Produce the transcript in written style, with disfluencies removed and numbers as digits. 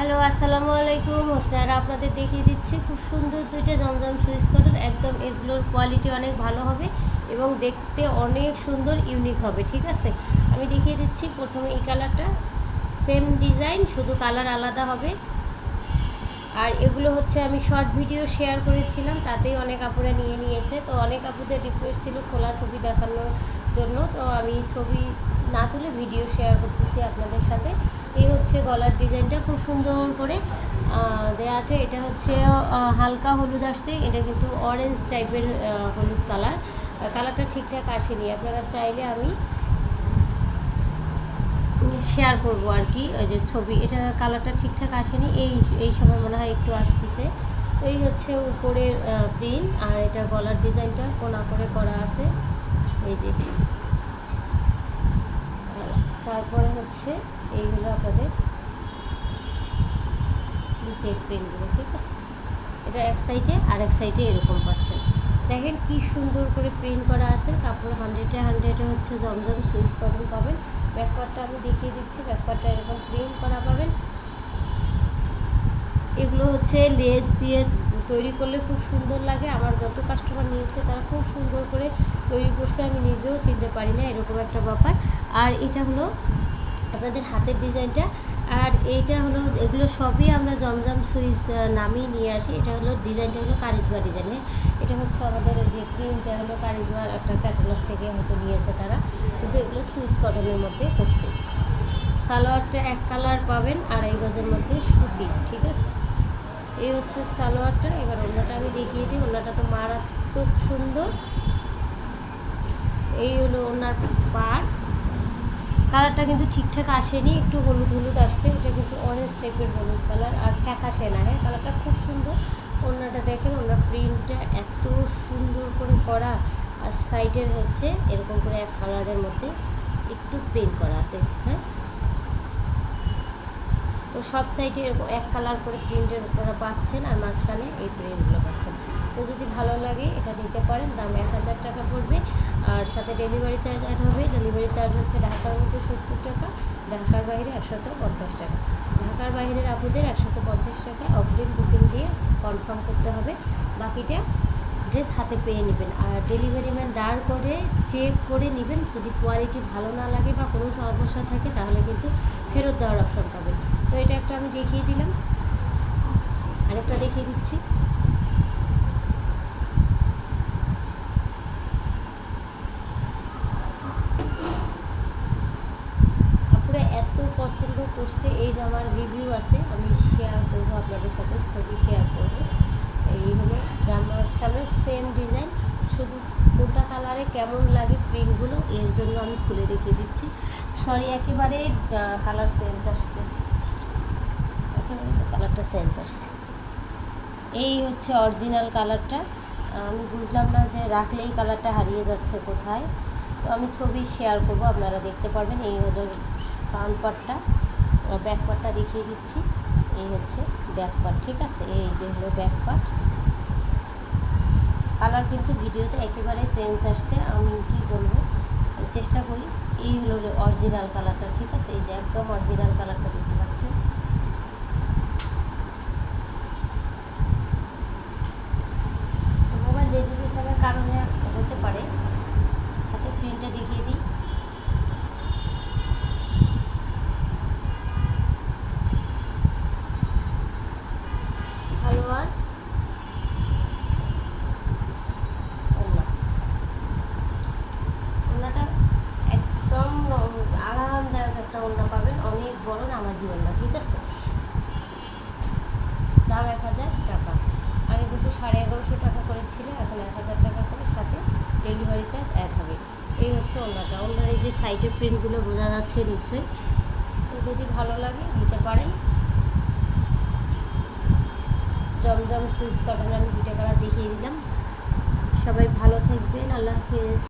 Hello, আসসালামু আলাইকুম। হোসনারা আপনাদের দেখিয়ে দিচ্ছি খুব সুন্দর দুইটা জমজম সুইচ কটন। একদম এগুলোর কোয়ালিটি অনেক ভালো হবে এবং দেখতে অনেক সুন্দর ইউনিক হবে। ঠিক আছে, আমি দেখিয়ে দিচ্ছি। প্রথমে এই কালারটা সেম ডিজাইন, শুধু কালার আলাদা হবে। আর এগুলো হচ্ছে আমি শর্ট ভিডিও শেয়ার করেছিলাম, তাতেই অনেক আপুরা নিয়ে নিয়েছে। তো অনেক আপুদের রিকোয়েস্ট ছিল খোলা ছবি দেখানোর জন্য, তো আমি ছবি না তুলে ভিডিও শেয়ার করতেছি আপনাদের সাথে। এই হচ্ছে গলার ডিজাইনটা, খুব সুন্দর করে দেওয়া আছে। এটা হচ্ছে হালকা হলুদ আসছে, এটা কিন্তু অরেঞ্জ টাইপের হলুদ কালারটা ঠিকঠাক আসেনি। আপনারা চাইলে আমি শেয়ার করবো আর কি, ওই যে ছবি, এটা কালারটা ঠিকঠাক আসেনি, এই সময় মনে হয় একটু আসতেছে। তো এই হচ্ছে উপরের প্রিন্ট, আর এটা গলার ডিজাইনটা কোনা করে করা আছে, এই যে। তারপরে হচ্ছে এইগুলো আপনাদের নিচের প্রিন্টগুলো, ঠিক আছে। এটা এক সাইডে আর এক সাইডে এরকম পাচ্ছেন। দেখেন কি সুন্দর করে প্রিন্ট করা আছে। কাপড় 100-100 হচ্ছে জমজম সুইচ কটন পাবেন। ব্যাকপার্টটা আমি দেখিয়ে দিচ্ছি, ব্যাকপার্টটা এরকম প্রিন্ট করা পাবেন। এগুলো হচ্ছে লেস দিয়ে তৈরি করলে খুব সুন্দর লাগে। আমার যত কাস্টমার নিয়েছে তারা খুব সুন্দর করে তৈরি করছে, আমি নিজেও চিনতে পারি না, এরকম একটা ব্যাপার। আর এটা হলো আপনাদের হাতের ডিজাইনটা, আর এইটা হলো, এগুলো সবই আমরা জমজম সুইচ নামিয়ে নিয়ে আসি। এটা হলো ডিজাইনটা হলো কারিজমা ডিজাইন। হ্যাঁ, এটা হচ্ছে আমাদের ওই যে প্রিন্টটা হলো কারিজমার একটা ক্যাটালগ থেকে হয়তো নিয়েছে তারা, কিন্তু এগুলো সুইচ কটনের মধ্যে করছে। সালোয়ারটা এক কালার পাবেন, আড়াই গজের মধ্যে সুতি, ঠিক আছে। এই হচ্ছে সালোয়ারটা। এবার ওড়নাটা আমি দেখিয়ে দিই। ওড়নাটা তো মারাত্মক সুন্দর। এই হলো ওড়নার পাড়। কালারটা কিন্তু ঠিকঠাক আসেনি, একটু হলুদ হলুদ আসছে। এটা কিন্তু অরেঞ্জ টাইপের হলুদ কালার, আর ফ্যাকাশে না। হ্যাঁ, কালারটা খুব সুন্দর। ওড়নাটা দেখেন, ওড়নার প্রিন্টটা এত সুন্দর করে করা, আর সাইডের হচ্ছে এরকম করে এক কালারের মধ্যে একটু প্রিন্ট করা আছে। হ্যাঁ, তো সব সাইডে এরকম এক কালার করে প্রিন্টের উপরে পাচ্ছেন, আর মাঝখানে এই প্রিন্টগুলো পাচ্ছেন। তো যদি ভালো লাগে এটা নিতে পারেন। দাম 1000 টাকা পড়বে, আর সাথে ডেলিভারি চার্জ অ্যাড হবে। ডেলিভারি চার্জ হচ্ছে ঢাকার মধ্যে 70 টাকা, ঢাকার বাইরে 150 টাকা। ঢাকার বাইরের আপুদের 150 টাকা অগ্রিম বুকিং দিয়ে কনফার্ম করতে হবে। বাকিটা ড্রেস হাতে পেয়ে নেবেন, আর ডেলিভারি ম্যান দাঁড় করে চেক করে নেবেন। যদি কোয়ালিটি ভালো না লাগে বা কোনো সমস্যা থাকে তাহলে কিন্তু ফেরত দেওয়ার অপশন পাবেন। তো এটা একটা আমি দেখিয়ে দিলাম, আরেকটা দেখিয়ে দিচ্ছি। আপুরা এত পছন্দ করছে, এই জামার রিভিউ আছে, আমি শেয়ার করবো আপনাদের সাথে, ছবি শেয়ার করবো। এই হলো জামার সামনে সেম ডিজাইন, শুধু কোনটা কালারে কেমন লাগে প্রিন্টগুলো, এর জন্য আমি খুলে দেখিয়ে দিচ্ছি। সরি, একেবারে কালার চেঞ্জ আসছে, এখানে তো কালারটা চেঞ্জ আসছে। এই হচ্ছে অরিজিনাল কালারটা। আমি বুঝলাম না যে রাখলেই কালারটা হারিয়ে যাচ্ছে কোথায়। তো আমি ছবি শেয়ার করব, আপনারা দেখতে পারবেন। এই হলো ফ্রন্ট পার্টটা, ব্যাক পার্টটা দেখিয়ে দিচ্ছি। এই হচ্ছে ব্যাক পার্ট, ঠিক আছে। এই যে হলো ব্যাক পার্ট। কালার কিন্তু ভিডিওতে একেবারে চেঞ্জ আসছে, আমি কি বলবো, চেষ্টা করি। এই হলো অরিজিনাল কালারটা, ঠিক আছে। এই যে একদম অরিজিনাল কালারটা দেখতে পাচ্ছেন। মোবাইল রেজুলেশনের কারণে হতে পারে। হাতে প্রিন্টটা দেখিয়ে দিই। সালোয়ার, ওড়নাটা একদম আরামদায়ক একটা ওড়না পাবেন, অনেক বড় নামাজি ওড়না, ঠিক আছে। দাম 1000 টাকা। আগে কিন্তু 1150 টাকা করেছিল, এখন 1000 টাকা করে, সাথে ডেলিভারি চার্জ অ্যাড হবে। এই হচ্ছে ওড়নাটা। ওড়নার এই যে সাইডের প্রিন্টগুলো বোঝা যাচ্ছে নিশ্চয়ই। তো যদি ভালো লাগে নিতে পারেন। জমজম সুইচ কটন আমি 2টা কালার দেখিয়ে দিলাম। সবাই ভালো থাকবেন, আল্লাহ হাফেজ।